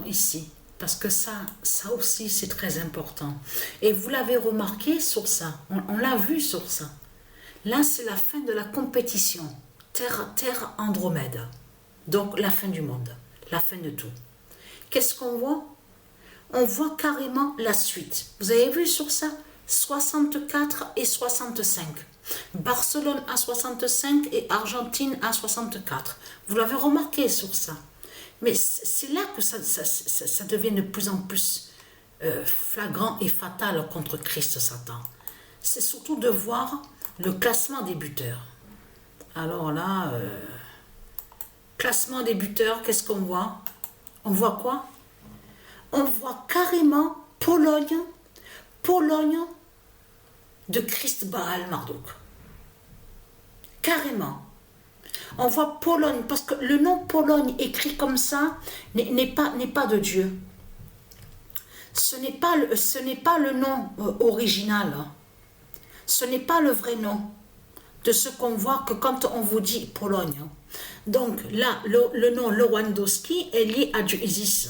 ici, parce que ça aussi c'est très important. Et vous l'avez remarqué sur ça, on l'a vu sur ça. Là c'est la fin de la compétition, Terre Andromède, donc la fin du monde, la fin de tout. Qu'est-ce qu'on voit? On voit carrément la suite. Vous avez vu sur ça? 64 et 65. Barcelone à 65 et Argentine à 64. Vous l'avez remarqué sur ça. Mais c'est là que ça devient de plus en plus flagrant et fatal contre Christ Satan. C'est surtout de voir le classement des buteurs. Alors là, classement des buteurs, qu'est-ce qu'on voit? On voit quoi? On voit carrément Pologne de Christ Baal Marduk. Carrément. On voit Pologne, parce que le nom Pologne écrit comme ça n'est pas de Dieu. Ce n'est pas le nom original. Ce n'est pas le vrai nom de ce qu'on voit que quand on vous dit Pologne. Donc là, le nom Lewandowski est lié à Dieu Isis.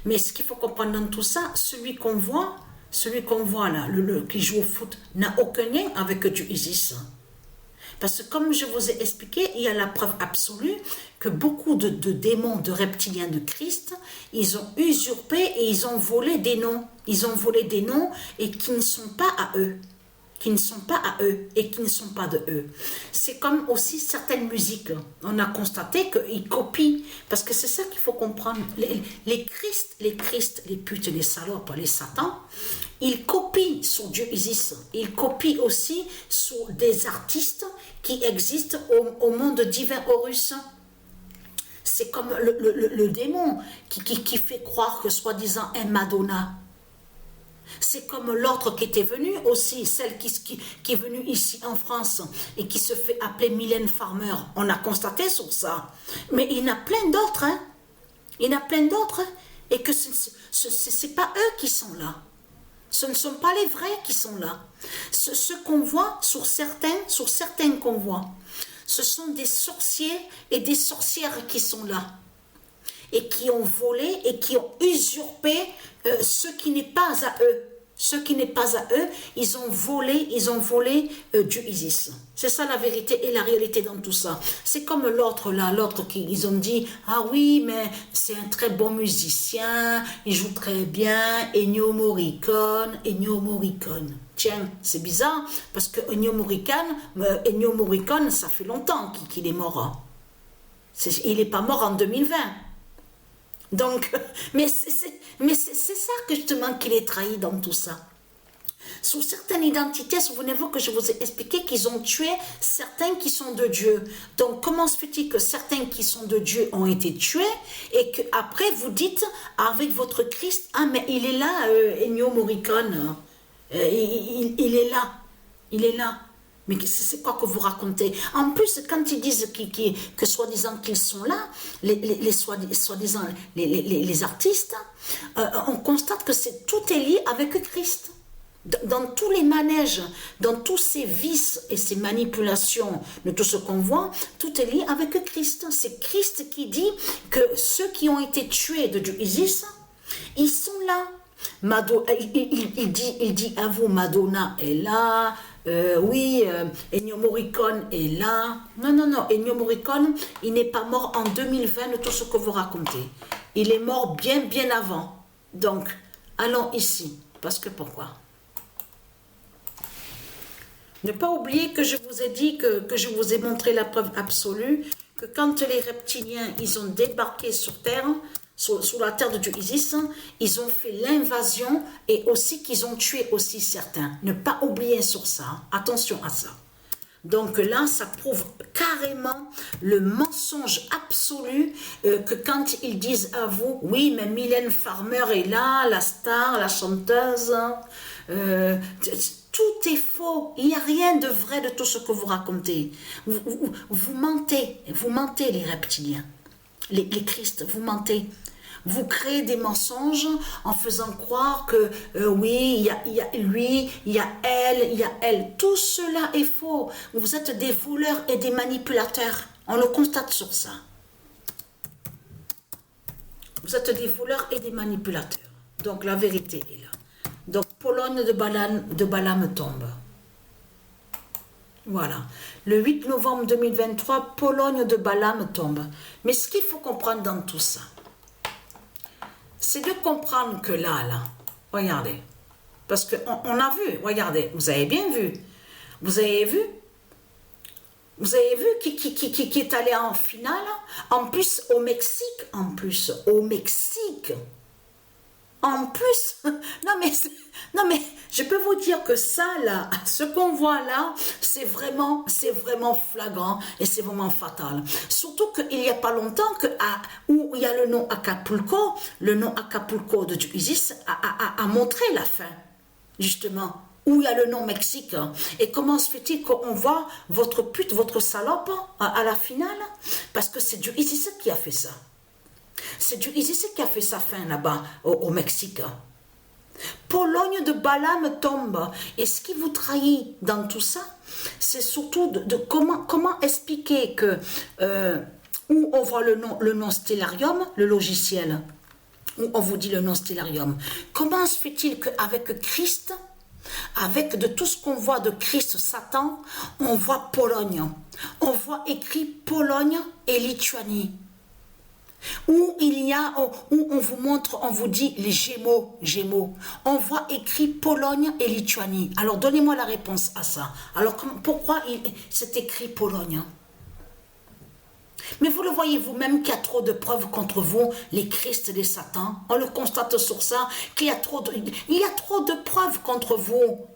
Mais ce qu'il faut comprendre dans tout ça, celui qu'on voit là, qui joue au foot, n'a aucun lien avec Dieu Isis. Parce que comme je vous ai expliqué, il y a la preuve absolue que beaucoup de démons, de reptiliens de Christ, ils ont usurpé et ils ont volé des noms. Ils ont volé des noms et qui ne sont pas à eux. Qui ne sont pas à eux et qui ne sont pas de eux. C'est comme aussi certaines musiques. On a constaté qu'ils copient. Parce que c'est ça qu'il faut comprendre. Les Christ, les putes, les salopes, les satans, ils copient sur Dieu Isis. Ils copient aussi sur des artistes qui existent au monde divin Horus. C'est comme le démon qui fait croire que soi-disant est Madonna. C'est comme l'autre qui était venue aussi, celle qui est venue ici en France et qui se fait appeler Mylène Farmer. On a constaté sur ça. Mais il y en a plein d'autres. Hein. Il y en a plein d'autres. Et que ce n'est pas eux qui sont là. Ce ne sont pas les vrais qui sont là. Ce qu'on voit sur certains qu'on voit, ce sont des sorciers et des sorcières qui sont là. Et qui ont volé et qui ont usurpé ce qui n'est pas à eux. Ce qui n'est pas à eux, ils ont volé Dieu Isis. C'est ça la vérité et la réalité dans tout ça. C'est comme l'autre là, ils ont dit, ah oui, mais c'est un très bon musicien, il joue très bien, Ennio Morricone. Tiens, c'est bizarre, parce que Ennio Morricone, ça fait longtemps qu'il est mort. Il n'est pas mort en 2020. Donc, mais c'est ça que justement qu'il est trahi dans tout ça. Sur certaines identités, souvenez-vous que je vous ai expliqué qu'ils ont tué certains qui sont de Dieu. Donc, comment se fait-il que certains qui sont de Dieu ont été tués et qu'après vous dites avec votre Christ, ah mais il est là, Ennio Morricone, il est là. Mais c'est quoi que vous racontez? En plus, quand ils disent que soi-disant qu'ils sont là, soi-disant les artistes, on constate que tout est lié avec Christ. Dans tous les manèges, dans tous ces vices et ces manipulations de tout ce qu'on voit, tout est lié avec Christ. C'est Christ qui dit que ceux qui ont été tués de Dieu Isis, ils sont là. Il dit à vous, Madonna est là, Ennio Morricone est là. Non, Ennio Morricone, il n'est pas mort en 2020 de tout ce que vous racontez. Il est mort bien avant. Donc, allons ici. Parce que pourquoi? Ne pas oublier que je vous ai dit, que je vous ai montré la preuve absolue, que quand les reptiliens, ils ont débarqué sur Terre, sous la terre de Dieu Isis, ils ont fait l'invasion et aussi qu'ils ont tué aussi certains. Ne pas oublier sur ça, attention à ça. Donc là, ça prouve carrément le mensonge absolu que quand ils disent à vous, oui, mais Mylène Farmer est là, la star, la chanteuse, tout est faux. Il n'y a rien de vrai de tout ce que vous racontez. Vous mentez les reptiliens, les Christ, vous mentez. Vous créez des mensonges en faisant croire que oui, il y a lui, il y a elle. Tout cela est faux. Vous êtes des voleurs et des manipulateurs. On le constate sur ça. Vous êtes des voleurs et des manipulateurs. Donc la vérité est là. Donc Pologne de Balaam tombe. Voilà. Le 8 novembre 2023, Pologne de Balaam tombe. Mais ce qu'il faut comprendre dans tout ça, c'est de comprendre que là, regardez. Parce qu'on a vu, regardez, vous avez bien vu. Vous avez vu qui est allé en finale, en plus au Mexique, non mais, je peux vous dire que ça là, ce qu'on voit là, c'est vraiment flagrant et c'est vraiment fatal. Surtout qu'il n'y a pas longtemps où il y a le nom Acapulco de Isis a montré la fin, justement. Où il y a le nom Mexique. Et comment se fait-il qu'on voit votre pute, votre salope à la finale? Parce que c'est du Isis qui a fait ça. C'est du Isis qui a fait sa fin là-bas au Mexique. Pologne de Balaam tombe. Et ce qui vous trahit dans tout ça, c'est surtout de comment expliquer que où on voit le nom Stellarium, le logiciel, où on vous dit le nom Stellarium. Comment se fait-il qu'avec Christ, avec de tout ce qu'on voit de Christ, Satan, on voit Pologne. On voit écrit Pologne et Lituanie. Où on vous montre, on vous dit les Gémeaux. On voit écrit Pologne et Lituanie. Alors donnez-moi la réponse à ça. Alors pourquoi c'est écrit Pologne? Mais vous le voyez vous-même qu'il y a trop de preuves contre vous, les Christ et les Satan. On le constate sur ça, qu'il y a trop de preuves contre vous.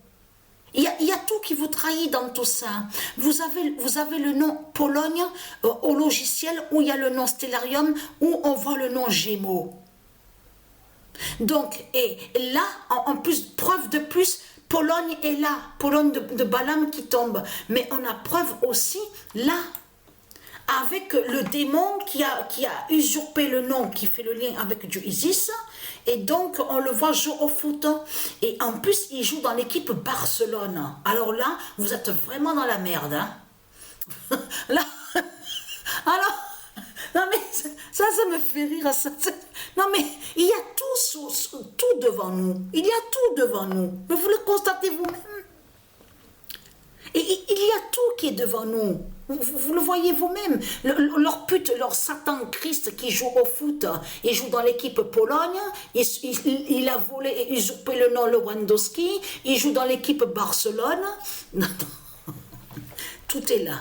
Il y a tout qui vous trahit dans tout ça. Vous avez le nom Pologne au logiciel, où il y a le nom Stellarium, où on voit le nom Gémeaux. Donc, et là, en plus, preuve de plus, Pologne est là. Pologne de Balaam qui tombe. Mais on a preuve aussi là, avec le démon qui a usurpé le nom, qui fait le lien avec du Isis, et donc on le voit jouer au foot, et en plus il joue dans l'équipe Barcelone. Alors là, vous êtes vraiment dans la merde, hein. Là, alors, non mais ça me fait rire, non mais il y a tout devant nous, mais vous le constatez vous-même. Et il y a tout qui est devant nous. Vous le voyez vous-même. Leur pute, leur Satan Christ qui joue au foot, il joue dans l'équipe Pologne, il a volé et usurpé le nom Lewandowski, il joue dans l'équipe Barcelone. Non. Tout est là.